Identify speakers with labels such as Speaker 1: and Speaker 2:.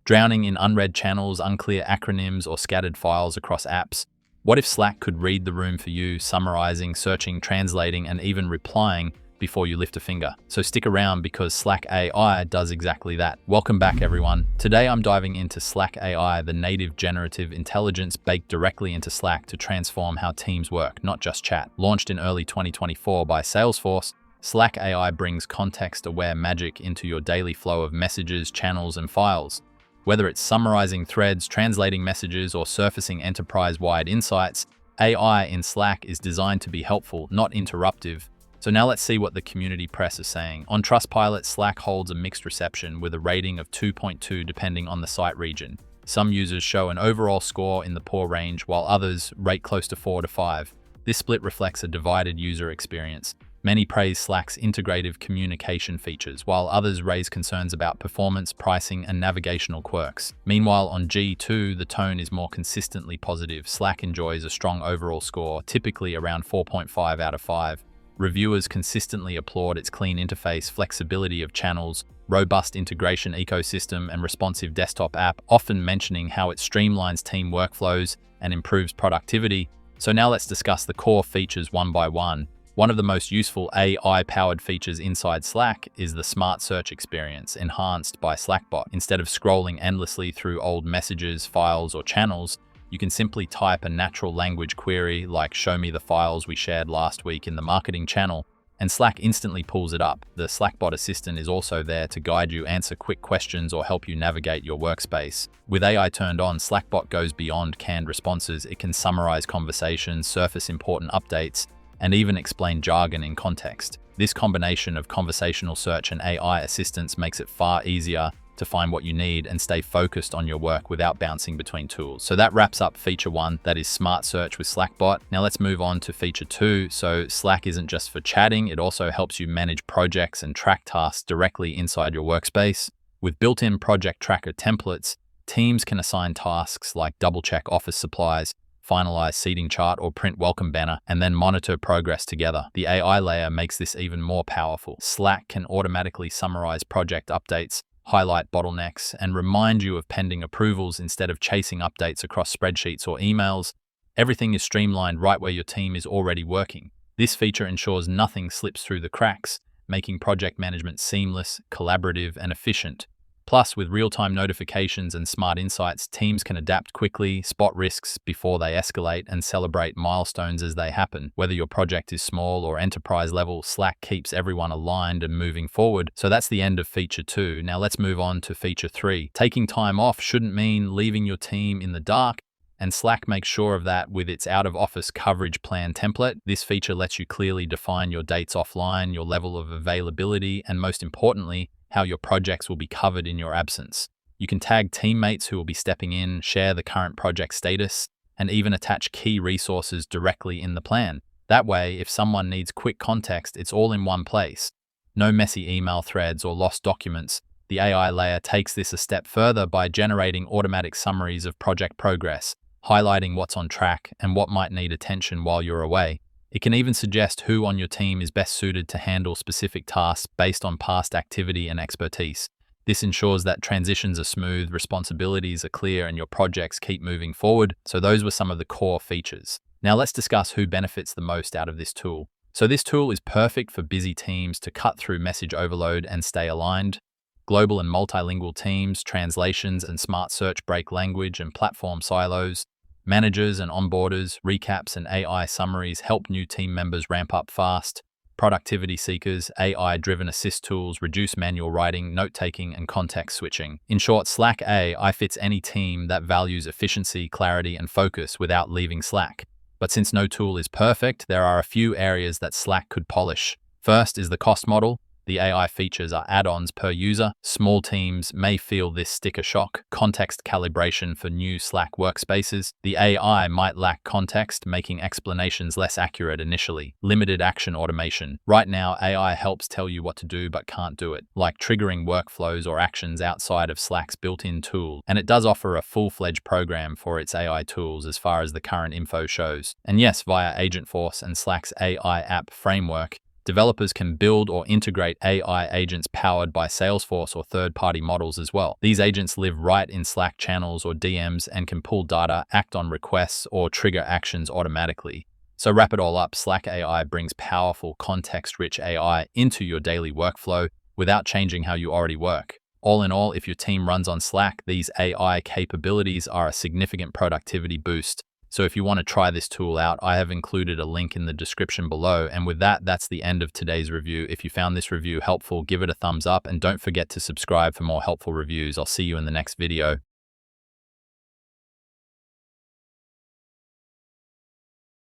Speaker 1: drowning in unread channels, unclear acronyms, or scattered files across apps? What if Slack could read the room for you, summarizing, searching, translating, and even replying before you lift a finger? So stick around because Slack AI does exactly that. Welcome back, everyone. Today I'm diving into Slack AI, the native generative intelligence baked directly into Slack to transform how teams work, not just chat. Launched in early 2024 by Salesforce, Slack AI brings context-aware magic into your daily flow of messages, channels, and files. Whether it's summarizing threads, translating messages, or surfacing enterprise-wide insights, AI in Slack is designed to be helpful, not interruptive. So now let's see what the community press is saying. On Trustpilot, Slack holds a mixed reception with a rating of 2.2 depending on the site region. Some users show an overall score in the poor range, while others rate close to 4 to 5. This split reflects a divided user experience. Many praise Slack's integrative communication features, while others raise concerns about performance, pricing, and navigational quirks. Meanwhile, on G2, the tone is more consistently positive. Slack enjoys a strong overall score, typically around 4.5 out of 5. Reviewers consistently applaud its clean interface, flexibility of channels, robust integration ecosystem, and responsive desktop app, often mentioning how it streamlines team workflows and improves productivity. So now let's discuss the core features one by one. One of the most useful AI-powered features inside Slack is the Smart Search experience, enhanced by Slackbot. Instead of scrolling endlessly through old messages, files, or channels, you can simply type a natural language query like "show me the files we shared last week in the marketing channel," and Slack instantly pulls it up. The Slackbot assistant is also there to guide you, answer quick questions, or help you navigate your workspace. With AI turned on, Slackbot goes beyond canned responses. It can summarize conversations, surface important updates, and even explain jargon in context. This combination of conversational search and AI assistance makes it far easier to find what you need and stay focused on your work without bouncing between tools. So that wraps up feature 1, that is Smart Search with Slackbot. Now let's move on to feature 2. So Slack isn't just for chatting, it also helps you manage projects and track tasks directly inside your workspace. With built-in project tracker templates, teams can assign tasks like double-check office supplies, finalize seating chart, or print welcome banner, and then monitor progress together. The AI layer makes this even more powerful. Slack can automatically summarize project updates, highlight bottlenecks, and remind you of pending approvals instead of chasing updates across spreadsheets or emails. Everything is streamlined right where your team is already working. This feature ensures nothing slips through the cracks, making project management seamless, collaborative, and efficient. Plus, with real-time notifications and smart insights, teams can adapt quickly, spot risks before they escalate, and celebrate milestones as they happen. Whether your project is small or enterprise level, Slack keeps everyone aligned and moving forward. So that's the end of feature 2. Now let's move on to feature 3. Taking time off shouldn't mean leaving your team in the dark, and Slack makes sure of that with its out-of-office coverage plan template. This feature lets you clearly define your dates offline, your level of availability, and most importantly, how your projects will be covered in your absence. You can tag teammates who will be stepping in, share the current project status, and even attach key resources directly in the plan. That way, if someone needs quick context, it's all in one place. No messy email threads or lost documents. The AI layer takes this a step further by generating automatic summaries of project progress, highlighting what's on track and what might need attention while you're away. It can even suggest who on your team is best suited to handle specific tasks based on past activity and expertise. This ensures that transitions are smooth, responsibilities are clear, and your projects keep moving forward. So those were some of the core features. Now let's discuss who benefits the most out of this tool. So this tool is perfect for busy teams to cut through message overload and stay aligned. Global and multilingual teams, translations and smart search break language and platform silos. Managers and onboarders, recaps and AI summaries help new team members ramp up fast. Productivity seekers, AI-driven assist tools reduce manual writing, note-taking, and context switching. In short, Slack AI fits any team that values efficiency, clarity, and focus without leaving Slack. But since no tool is perfect, there are a few areas that Slack could polish. First is the cost model. The AI features are add-ons per user. Small teams may feel this sticker shock. Context calibration for new Slack workspaces. The AI might lack context, making explanations less accurate initially. Limited action automation. Right now, AI helps tell you what to do but can't do it, like triggering workflows or actions outside of Slack's built-in tool. And it does offer a full-fledged program for its AI tools as far as the current info shows. And yes, via Agentforce and Slack's AI app framework, Developers can build or integrate AI agents powered by Salesforce or third-party models as well. These agents live right in Slack channels or DMs and can pull data, act on requests, or trigger actions automatically. So wrap it all up, Slack AI brings powerful, context-rich AI into your daily workflow without changing how you already work. All in all, if your team runs on Slack, these AI capabilities are a significant productivity boost. So if you want to try this tool out, I have included a link in the description below. And with that, that's the end of today's review. If you found this review helpful, give it a thumbs up and don't forget to subscribe for more helpful reviews. I'll see you in the next video.